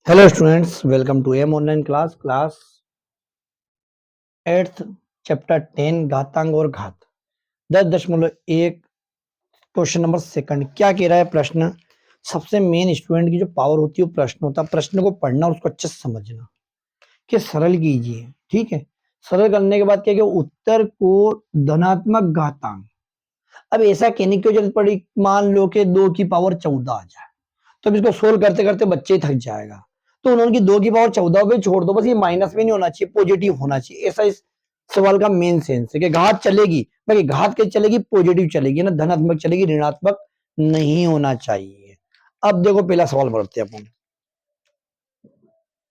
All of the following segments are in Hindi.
Hello students, welcome to M online class 8th chapter 10 घातांक और घात 10.1 क्वेश्चन नंबर सेकंड। क्या कह रहा है प्रश्न? सबसे मेन स्टूडेंट की जो पावर होती है वो प्रश्न होता है। प्रश्न को पढ़ना और उसको अच्छे से समझना कि सरल कीजिए। ठीक है, सरल करने के बाद क्या किया, उत्तर को धनात्मक घातांक। अब ऐसा कहने की जरूरत पड़ी, मान लो कि 2 की पावर 14 आ जाए तो अब इसको सोल्व करते करते बच्चे ही थक जाएगा। तो उन्होंने की 2 की पावर 14 पे छोड़ दो, बस ये माइनस में नहीं होना चाहिए, पॉजिटिव होना चाहिए। ऐसा इस सवाल का मेन सेंस है कि घात चलेगी, बाकी घात कैसे चलेगी? पॉजिटिव चलेगी ना, धनात्मक चलेगी, ऋणात्मक नहीं होना चाहिए। अब देखो पहला सवाल पढ़ते हैं अपन।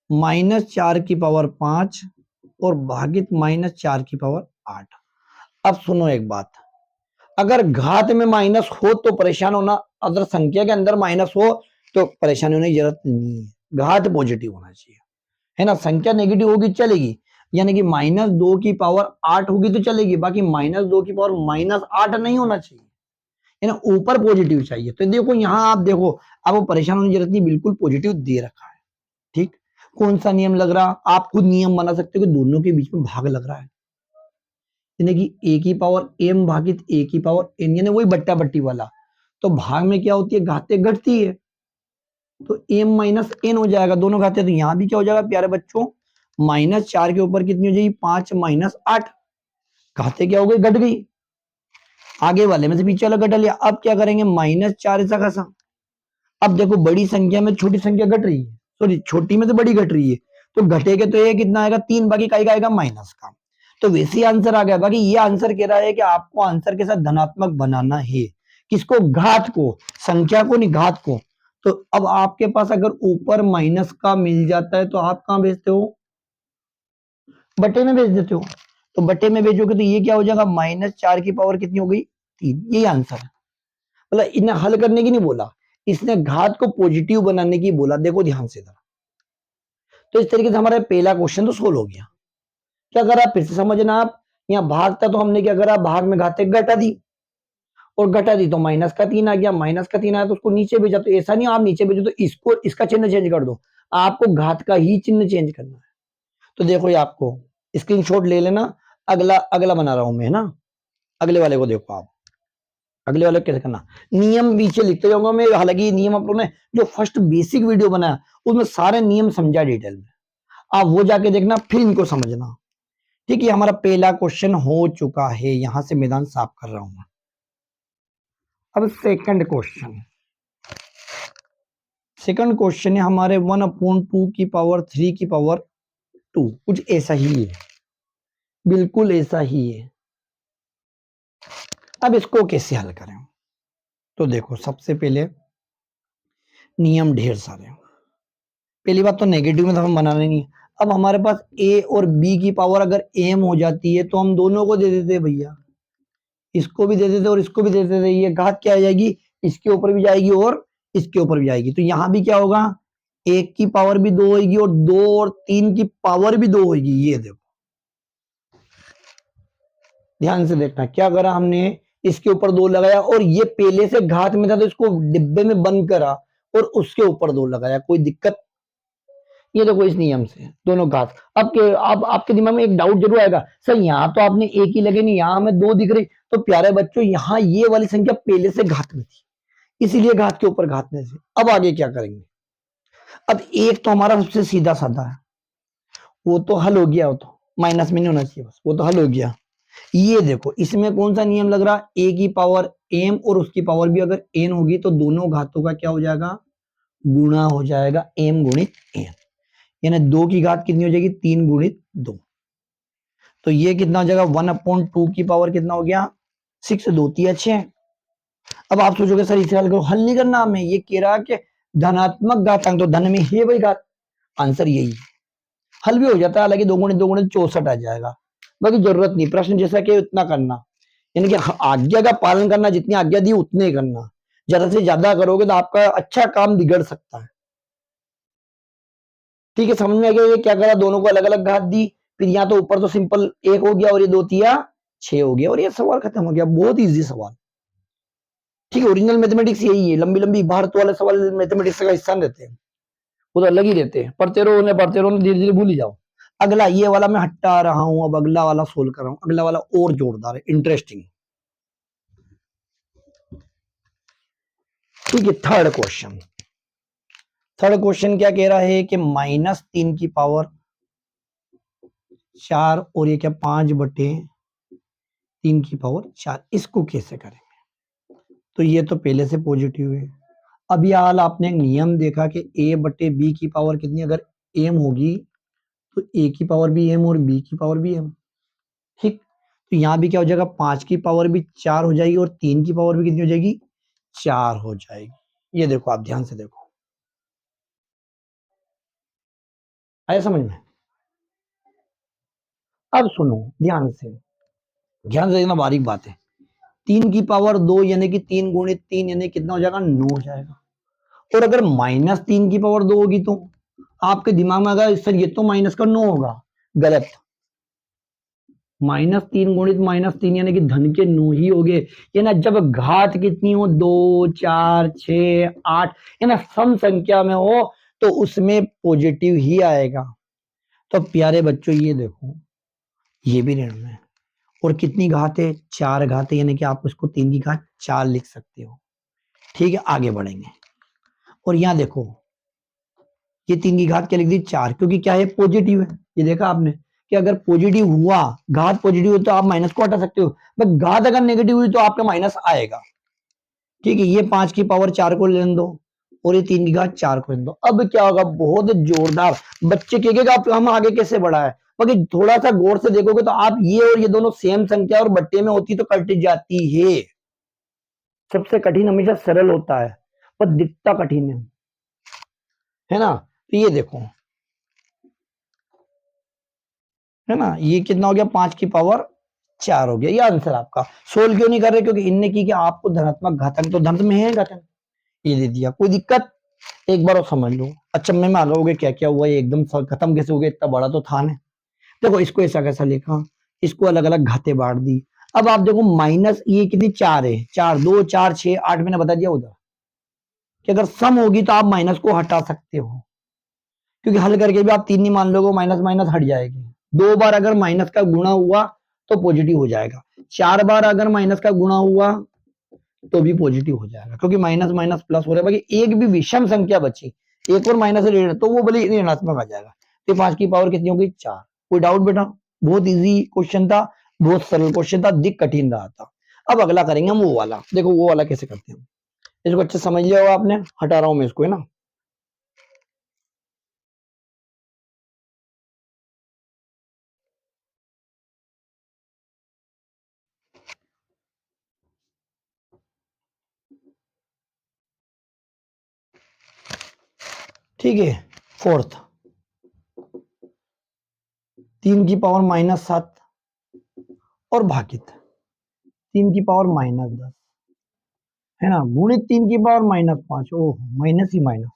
-4 की पावर 5 और भागित -4 की पावर 8। अब सुनो एक बात, अगर घात में माइनस हो तो परेशान होना, अगर संख्या के अंदर माइनस हो तो परेशान होने की जरूरत नहीं है। घात पॉजिटिव होना चाहिए, है ना। संख्या नेगेटिव होगी चलेगी, यानी कि -2 की पावर 8 होगी तो चलेगी, बाकी -2 की पावर -8 नहीं होना चाहिए, है ना। ऊपर पॉजिटिव चाहिए। तो देखो यहाँ आप देखो, आपको परेशान होने की जरूरत नहीं, बिल्कुल पॉजिटिव दे रखा है। ठीक, कौन सा नियम लग रहा? आप खुद नियम बना सकते हो कि दोनों के बीच में भाग लग रहा है, यानी कि a की पावर m भागित a की पावर n, यानी वही बट्टा बट्टी वाला। तो भाग में क्या होती है, घातें घटती है, तो m माइनस n हो जाएगा, दोनों घातें। तो यहां भी क्या हो जाएगा प्यारे बच्चों, -4 के ऊपर कितनी हो जाएगी, 5 माइनस 8, घातें क्या हो गई, घट गई। आगे वाले में से पीछे वाला घटा लिया। अब क्या करेंगे, -4 ऐसा कैसा। अब देखो बड़ी संख्या में छोटी संख्या घट रही है, सॉरी छोटी में से बड़ी घट रही है, तो घटेगा तो ये कितना आएगा, 3, बाकी का आएगा माइनस का। तो वैसे ही आंसर आ गया। बाकी ये आंसर कह रहा है कि आपको आंसर के साथ धनात्मक बनाना है। किसको? घात को, संख्या को नहीं, घात को। तो अब आपके पास अगर ऊपर माइनस का मिल जाता है तो आप कहां भेजते हो, बटे में भेज देते हो। तो बटे में भेजोगे तो ये क्या हो जाएगा, -4 की पावर कितनी हो गई, 3। यही आंसर है। मतलब इन्हें हल करने की नहीं बोला, इसने घात को पॉजिटिव बनाने की बोला। देखो ध्यान से इधर। तो इस तरीके से हमारा पहला क्वेश्चन तो सोल्व हो गया। क्या करा फिर से समझना आप, यहाँ भाग था तो हमने क्या करा, भाग में घाते घटा दी, और घटा दी तो -3 आ गया, -3 आया तो उसको नीचे भेजा। तो ऐसा नहीं आप नीचे भेजो तो इसको, इसका चिन्ह चेंज कर दो, आपको घात का ही चिन्ह चेंज करना है। तो देखो ये आपको स्क्रीनशॉट ले लेना, अगला अगला बना रहा हूं मैं, है ना। अगले वाले को देखो आप, अगले वाले को कैसे करना, नियम पीछे लिखते जाऊंगा मैं। हालांकि नियम आप लोगों ने जो फर्स्ट बेसिक वीडियो बनाया उसमें सारे नियम समझा डिटेल में, आप वो जाके देखना फिर इनको समझना। ठीक है, हमारा पहला क्वेश्चन हो चुका है, यहां से मैदान साफ कर रहा हूं मैं। अब सेकंड क्वेश्चन है हमारे 1/2 की पावर 3 की पावर 2, कुछ ऐसा ही है, बिल्कुल ऐसा ही है। अब इसको कैसे हल करें? तो देखो सबसे पहले नियम ढेर सारे। पहली बात तो नेगेटिव में तो हम बनाने नहीं। अब हमारे पास a और b की पावर अगर m हो जाती है तो हम दोनों को दे देते भैया, इसको भी दे देते और इसको भी दे देते। ये घात क्या आ जाएगी, इसके ऊपर भी जाएगी और इसके ऊपर भी जाएगी। तो यहां भी क्या होगा, 1 की पावर भी 2 होगी और 2 और 3 की पावर भी 2 होगी। ये देखो ध्यान से देखना, क्या करा हमने, इसके ऊपर 2 लगाया और ये पहले से घात में था तो इसको डिब्बे में बंद करा और उसके ऊपर 2 लगाया, कोई दिक्कत। ये देखो इस नियम से दोनों घात। अब आपके दिमाग में एक डाउट जरूर आएगा, सर यहाँ तो आपने एक ही लगे नहीं, यहाँ हमें 2 दिख रही। तो प्यारे बच्चों यहाँ ये वाली संख्या पहले से घात में थी, इसीलिए घात के ऊपर घात में से। अब आगे क्या करेंगे, अब एक तो हमारा सबसे सीधा साधा है, वो तो हल हो गया, वो तो माइनस में नहीं होना चाहिए, बस वो तो हल हो गया। ये देखो इसमें कौन सा नियम लग रहा, a की पावर m और उसकी पावर भी अगर n होगी तो दोनों घातों का क्या हो जाएगा, गुणा हो जाएगा, m गुणित n। यानी 2 की घात कितनी हो जाएगी, 3 गुणित 2। तो ये कितना हो जाएगा, 1/2 की पावर कितना हो गया, 6। 2 3 6। अब आप सोचोगे सर इसे हल करो, हल नहीं करना हमें, ये कह रहा कि धनात्मक घातांक तो धन में है भाई घात, आंसर यही है। हल भी हो जाता है, हालांकि 2 गुणित 64 आ जाएगा। बाकी जरूरत नहीं, प्रश्न जैसा कि उतना करना, यानी कि आज्ञा का पालन करना, जितनी आज्ञा दी उतने ही करना। ज्यादा से ज्यादा करोगे तो आपका अच्छा काम बिगड़ सकता है। ठीक है, समझ में आ गया ये क्या करा, दोनों को अलग अलग घात दी, फिर यहाँ तो ऊपर तो सिंपल 1 हो गया और ये 2 तिया 6 हो गया और ये सवाल खत्म हो गया। बहुत इजी सवाल। ठीक है, ओरिजिनल मैथमेटिक्स यही है, लंबी लंबी भारत वाले सवाल मैथमेटिक्स का हिस्सा रहते हैं, वो तो अलग ही रहते हैं, पढ़ते रहो धीरे धीरे भूल ही जाओ। अगला ये वाला मैं हटा रहा हूं, अब अगला वाला सोल्व कर रहा हूं। अगला वाला और जोरदार है, इंटरेस्टिंग। ठीक है, थर्ड क्वेश्चन। थर्ड क्वेश्चन क्या कह रहा है कि -3 की पावर 4 और ये क्या 5/3 की पावर 4, इसको कैसे करेंगे? तो ये तो पहले से पॉजिटिव है। अभी हाल आपने एक नियम देखा कि a/b की पावर कितनी, अगर m होगी तो a की पावर भी m और b की पावर भी m। ठीक, तो यहाँ भी क्या हो जाएगा, 5 की पावर भी 4 हो जाएगी और 3 की पावर भी कितनी हो जाएगी, 4 हो जाएगी। ये देखो, आप ध्यान से देखो, आया समझ में? अब सुनो ध्यान से, ध्यान से देखना, बारीक बात है। 3 की पावर 2 यानी कि 3 × 3 यानी कितना हो जाएगा, 9 हो जाएगा। और अगर -3 की पावर 2 होगी तो आपके दिमाग में आएगा सर ये तो माइनस का 9 होगा। गलत। -3 × -3 यानी कि धन के 9 ही हो गए। ये ना जब घात कितनी हो, 2 4 6 8, ये ना सम संख्या में हो तो उसमें पॉजिटिव ही आएगा। तो प्यारे बच्चों ये देखो, ये भी ऋण में, और कितनी घात है, 4 घात है, यानी कि आप उसको 3 की घात 4 लिख सकते हो। ठीक है, आगे बढ़ेंगे। और यहाँ देखो, ये 3 की घात क्या लिख दी, 4, क्योंकि क्या है, पॉजिटिव है। ये देखा आपने कि अगर पॉजिटिव हुआ, घात पॉजिटिव हो तो आप माइनस को हटा सकते हो, बट घात अगर नेगेटिव हुई तो आपका माइनस आएगा। ठीक है, ये 5 की पावर 4 को लेने दो और ये 3 की घात 4 को लेने दो। अब क्या होगा, बहुत जोरदार। बच्चे कहेगा आप हम आगे कैसे बढ़ा है, बाकी थोड़ा सा गौर से देखोगे तो आप ये और ये दोनों सेम संख्या और बट्टे में होती तो कट जाती है। सबसे कठिन हमेशा सरल होता है, पर दिखता कठिन है ना? तो ये देखो, है ना, ये कितना हो गया, 5 की पावर 4 हो गया। ये आंसर आपका। सोल्व क्यों नहीं कर रहे, क्योंकि इनने की कि आपको धनात्मक घातांक तो धन में है घातांक, ये दे दिया, कोई दिक्कत? एक बार और समझ लो, अच्छा मैं आ जाओगे क्या क्या हुआ, ये एकदम खत्म कैसे हो गया, इतना बड़ा तो था नहीं। देखो इसको ऐसा कैसा लिखा, इसको अलग अलग घाते बांट दी। अब आप देखो माइनस ये कितनी 4 है, 4 2 4 6 8, मैंने बता दिया उधर कि अगर सम होगी तो आप माइनस को हटा सकते हो, क्योंकि हल करके भी आप 3 नहीं मान लोगे, माइनस माइनस हट जाएगी। 2 बार अगर माइनस का गुणा हुआ तो पॉजिटिव हो जाएगा, 4 बार अगर माइनस का गुणा हुआ तो भी पॉजिटिव हो जाएगा, क्योंकि माइनस माइनस प्लस हो रहा है। बाकी एक भी विषम संख्या बची, एक और माइनस ऋण, तो वो भले ऋणात्मक आ जाएगा। तो 5 की पावर कितनी होगी, 4। कोई डाउट बेटा? बहुत इजी क्वेश्चन था, बहुत सरल क्वेश्चन था, दिख कठिन रहा था। अब अगला करेंगे हम वो वाला, देखो वो वाला कैसे करते हैं। इसको अच्छे समझ लिया होगा आपने, हटा रहा हूं मैं इसको, है ना। ठीक है, फोर्थ, 3 की पावर -7 और भागित 3 की पावर -10, है ना, गुणित 3 की पावर -5। ओह, माइनस ही माइनस।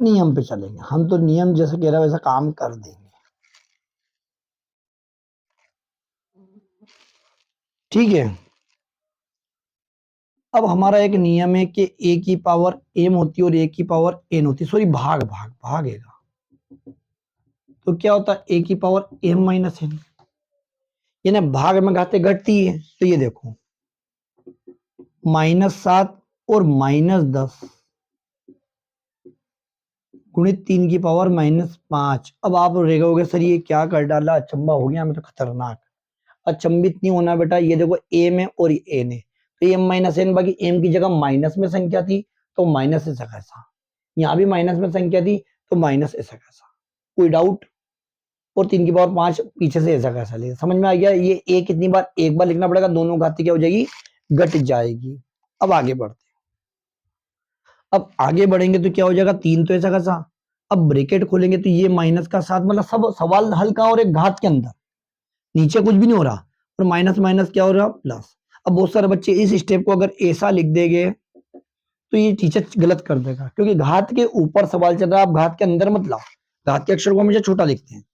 नियम पे चलेंगे हम, तो नियम जैसे कह रहा है वैसा काम कर देंगे। ठीक है, अब हमारा एक नियम है कि a की पावर m होती है और a की पावर n होती है, सॉरी भाग भाग भागेगा, तो क्या होता है a की पावर m-n, ये ना भाग में घाते घटती है। तो ये देखो, -7 और -10 गुणित 3 की पावर -5। अब आप रेगोगे सर ये क्या कर डाला, अचंबा हो गया, हमें तो खतरनाक। अचंबित नहीं होना बेटा, ये देखो एम है और ये एन है, तो m-n, बाकी m की जगह माइनस में संख्या थी तो माइनस ऐसा कैसा, यहाँ भी माइनस में संख्या थी तो माइनस ऐसा कैसा, कोई डाउट? और 3 की पावर 5 पीछे से ऐसा कैसा लिया, समझ में आ गया? ये ए कितनी बार, एक बार लिखना पड़ेगा, दोनों घाती क्या हो जाएगी, घट जाएगी। अब आगे बढ़ते, अब आगे बढ़ेंगे तो क्या हो जाएगा, 3 तो ऐसा कैसा, अब ब्रैकेट खोलेंगे तो ये -7, मतलब सब सवाल हल का और एक घात के अंदर, नीचे कुछ भी नहीं हो रहा, और माइनस माइनस क्या हो रहा, प्लस। अब बहुत सारे बच्चे इस स्टेप को अगर ऐसा लिख देंगे तो ये टीचर गलत कर देगा, क्योंकि घात के ऊपर सवाल चल रहा है, आप घात के अंदर मत लाओ, घात के अक्षर को हमेशा छोटा लिखते हैं।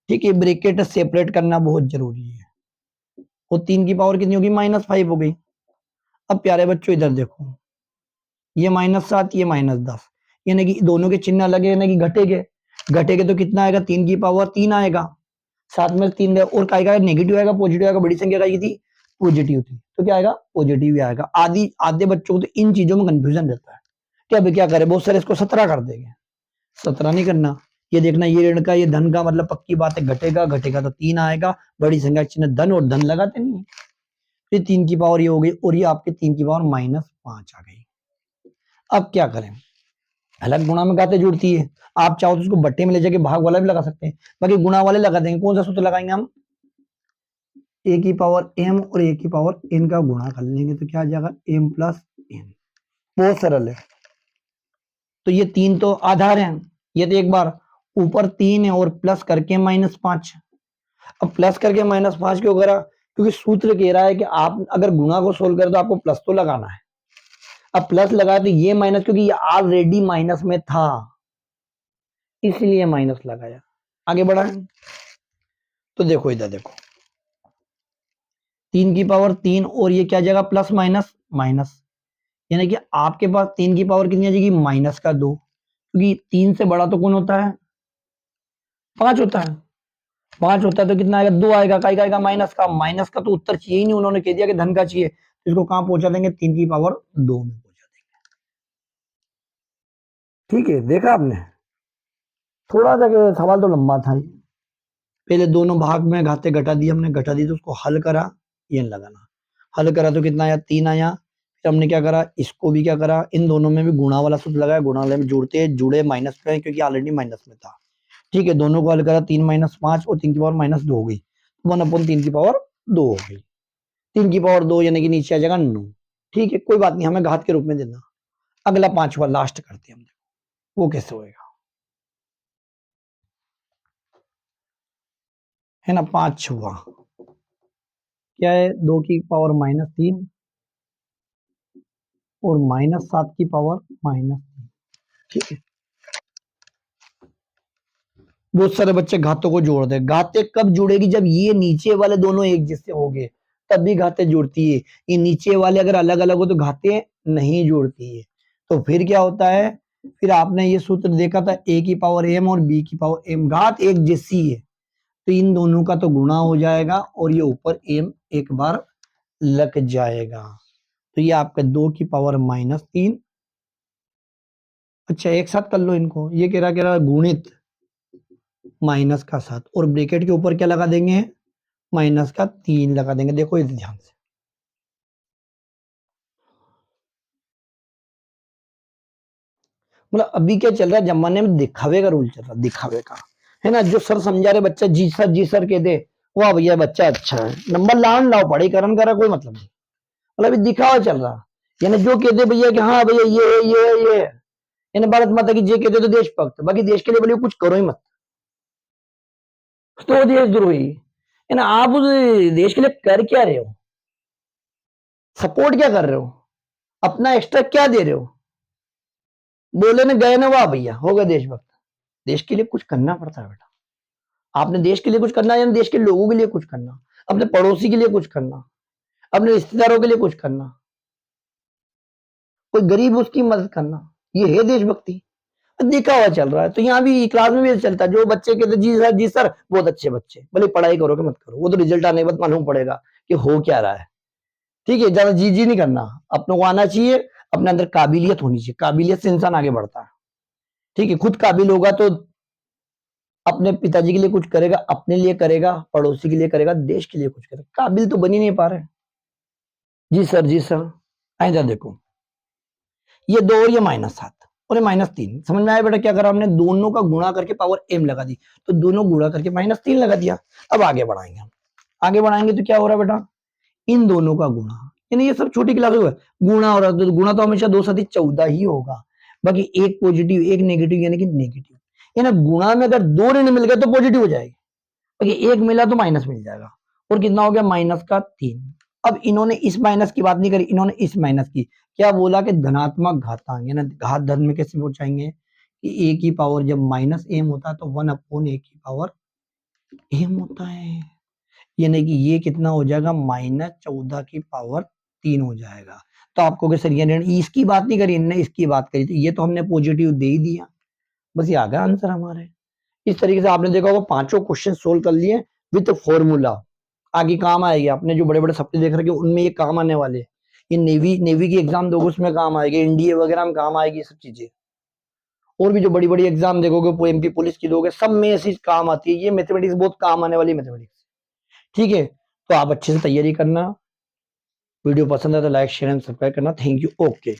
ठीक है, ब्रैकेट सेपरेट करना बहुत जरूरी है। और 3 की पावर कितनी होगी, -5 हो गई। अब प्यारे बच्चों इधर देखो, ये -7 ये -10, यानी कि दोनों के चिन्ह अलग है, यानी कि घटेगे तो कितना आएगा, 3 की पावर 3 आएगा, साथ में 3 और काय का नेगेटिव आएगा, पॉजिटिव आएगा, बड़ी संख्या का थी पॉजिटिव थी, तो क्या आएगा, पॉजिटिव ही आएगा। आदि आधे बच्चों को तो इन चीजों में कंफ्यूजन रहता है कि अभी क्या करें, बहुत सारे इसको 17 कर देंगे, 17 नहीं करना। ये देखना, ये ऋण का ये धन का मतलब पक्की बात है, घटेगा तो 3 आएगा, बड़ी संख्या चिन्ह धन और धन लगाते नहीं है, फिर 3 की पावर ये हो गई और ये आपके 3 की पावर -5 आ गई। अब क्या करें, अलग गुणा में गाते जुड़ती है, आप चाहो तो उसको बट्टे में ले जाके भाग वाला भी लगा सकते हैं, बाकी गुणा वाले लगा देंगे। कौन सा सूत्र लगाएंगे हम, ए की पावर एम और ए की पावर एन का गुणा कर लेंगे तो क्या आ जाएगा, एम प्लस एन। बहुत सरल है। तो ये 3 तो आधार हैं, ये तो एक बार ऊपर 3 है और प्लस करके -5। अब प्लस करके -5 क्यों करा, क्योंकि सूत्र कह रहा है कि आप अगर गुणा को सोल्व करें तो आपको प्लस तो लगाना है। अब प्लस लगाया तो ये माइनस, क्योंकि ये ऑलरेडी माइनस में था इसलिए माइनस लगाया। आगे बढ़ा, तो देखो इधर देखो, 3 की पावर 3 और ये क्या जाएगा, प्लस माइनस माइनस, यानी कि आपके पास 3 की पावर कितनी आ जाएगी, -2, क्योंकि 3 से बड़ा तो कौन होता है, 5 होता है। 5 होता है तो कितना आएगा, 2 आएगा, का आएगा माइनस का तो उत्तर चाहिए ही नहीं, उन्होंने कह दिया कि धन का चाहिए, तो इसको कहां पहुंचा देंगे, 3 की पावर 2 में पहुंचा देंगे। ठीक है, देखा आपने, थोड़ा सा सवाल तो लंबा था। पहले दोनों भाग में घाते घटा दी हमने, घटा दी तो उसको हल करा, ये लगाना, हल करा तो कितना आया, 3 आया। फिर हमने क्या करा, इसको भी क्या करा, इन दोनों में भी गुणा वाला सूत्र लगाया, गुणा वाले में जुड़े माइनस पे क्योंकि ऑलरेडी माइनस में था। ठीक है, दोनों को हल करा, 3 -5 और 3 की पावर -2 हो गई, 1/3 की पावर 2 हो गई, 3 की पावर 2 यानी कि नीचे आ जाएगा 9। ठीक है, कोई बात नहीं, हमें घात के रूप में देना। अगला 5वां लास्ट करते हैं हम, वो कैसे होएगा, है ना। 5वां क्या है, 2 की पावर -3 और -7 की पावर -3। ठीक है, बहुत सारे बच्चे घातों को जोड़ दे, घाते कब जुड़ेगी, जब ये नीचे वाले दोनों एक जैसे हो गए तब भी घाते जुड़ती है, ये नीचे वाले अगर अलग अलग हो तो घाते नहीं जुड़ती है। तो फिर क्या होता है, फिर आपने ये सूत्र देखा था, ए की पावर एम और बी की पावर एम, घात एक जैसी है तो इन दोनों का तो गुणा हो जाएगा और ये ऊपर एम एक बार लग जाएगा, तो ये आपका 2 की पावर -3। अच्छा, एक साथ कर लो इनको, ये कह रहा गुणित माइनस का 7 और ब्रैकेट के ऊपर क्या लगा देंगे, -3 लगा देंगे। देखो इस ध्यान से, मतलब अभी क्या चल रहा है, जमाने में दिखावे का रूल चल रहा है, दिखावे का, है ना। जो सर समझा रहे बच्चा जी सर कह दे, वाह भैया बच्चा अच्छा है, नंबर लाओ पढ़ाई करन करा कोई मतलब नहीं, मतलब अभी दिखावा चल रहा। यानी जो कहते भैया कि हाँ भैया ये है, यानी भारत माता की जय कहते तो देशभक्त, बाकी देश के लिए बोलिए कुछ करो ही मत, तो देशद्रोही है ना। आप उस देश के लिए कर क्या रहे हो, सपोर्ट क्या कर रहे हो, अपना एक्स्ट्रा क्या दे रहे हो, बोले ना गए ना, वाह भैया हो गए देशभक्त। देश के लिए कुछ करना पड़ता है बेटा, आपने देश के लिए कुछ करना, यानी देश के लोगों के लिए कुछ करना, अपने पड़ोसी के लिए कुछ करना, अपने रिश्तेदारों के लिए कुछ करना, कोई गरीब उसकी मदद करना, ये है देशभक्ति। देखा हुआ चल रहा है, तो यहाँ भी क्लास में भी चलता है, जो बच्चे कहते जी सर बहुत अच्छे बच्चे, भले पढ़ाई करो कि मत करो, वो तो रिजल्ट आने के बाद मालूम पड़ेगा कि हो क्या रहा है। ठीक है, ज्यादा जी नहीं करना, अपनों को आना चाहिए, अपने अंदर काबिलियत होनी चाहिए, काबिलियत से इंसान आगे बढ़ता है। ठीक है, खुद काबिल होगा तो अपने पिताजी के लिए कुछ करेगा, अपने लिए करेगा, पड़ोसी के लिए करेगा, देश के लिए कुछ करेगा। काबिल तो बन ही नहीं पा रहे। जी सर, जी सर। आइंदा देखो, ये 2 और ये -7 और ये -3, समझ में आया बेटा, क्या करा हमने, दोनों का गुणा करके पावर m लगा दी, तो दोनों गुणा करके -3 लगा दिया। अब आगे बढ़ाएंगे हम, आगे बढ़ाएंगे तो क्या हो रहा है बेटा, इन दोनों का गुणा, यानी ये सब छोटी क्लास में गुणा हो रहा है, तो गुणा तो हमेशा 2 7 14 ही होगा, बाकी एक पॉजिटिव एक नेगेटिव, यानी कि नेगेटिव, यानी गुणा में अगर 2 ऋण मिल गए तो पॉजिटिव हो जाएगी, बाकी एक मिला तो माइनस मिल जाएगा, और कितना हो गया, -3। अब इन्होंने इस माइनस की बात नहीं करी, इन्होंने इस माइनस की, क्या बोला कि धनात्मक घातांक, यानी घात धन में कैसे पहुंचाएंगे, कि ए की पावर जब -m होता है तो 1/a की पावर m होता है, यानी कि ये कितना हो जाएगा, -14 की पावर 3 हो जाएगा। तो आपको सर ये इसकी बात नहीं करी, इनने इसकी बात करी, तो ये तो हमने पॉजिटिव दे ही दिया, बस ये आ गया आंसर हमारे। इस तरीके से आपने देखा होगा पांचों क्वेश्चन सोल्व कर लिए विद फॉर्मूला। आगे काम आएगी, आपने जो बड़े बड़े सप्ते देख रखे उनमें ये काम आने वाले। ये नेवी की एग्जाम दोगे उसमें काम आएगी, एनडीए वगैरह में काम आएगी सब चीजें। और भी जो बड़ी बड़ी एग्जाम देखोगे, एमपी पुलिस की दोगे, सब में ऐसी काम आती है। ये मैथमेटिक्स बहुत काम आने वाली मैथमेटिक्स। ठीक है, तो आप अच्छे से तैयारी करना। वीडियो पसंद है तो लाइक शेयर एंड सब्सक्राइब करना। Thank you. ओके।